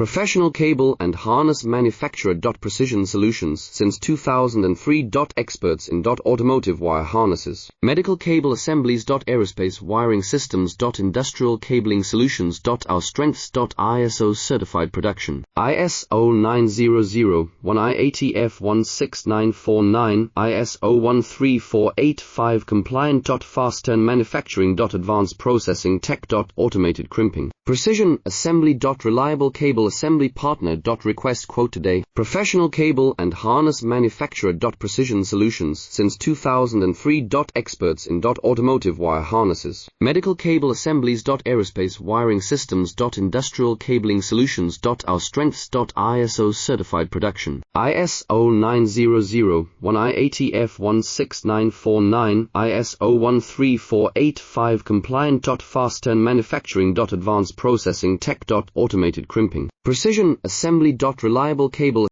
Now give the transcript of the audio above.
Professional cable and harness manufacturer. Precision Solutions since 2003. Experts in automotive wire harnesses, medical cable assemblies. Aerospace wiring systems. Industrial cabling solutions. Our strengths. ISO certified production. ISO 9001 IATF 16949 ISO 13485 compliant. Fast turn manufacturing. Advanced processing tech. Automated crimping. Precision assembly. Reliable cable assembly partner. Request quote today. Professional cable and harness manufacturer. Precision Solutions since 2003. Experts in automotive wire harnesses, medical cable assemblies. Aerospace wiring systems. Industrial cabling solutions. Our strengths. ISO certified production. ISO 9001 IATF 16949 ISO 13485 compliant. Fast turn manufacturing. Advanced processing tech. Automated crimping. Precision assembly. Reliable cable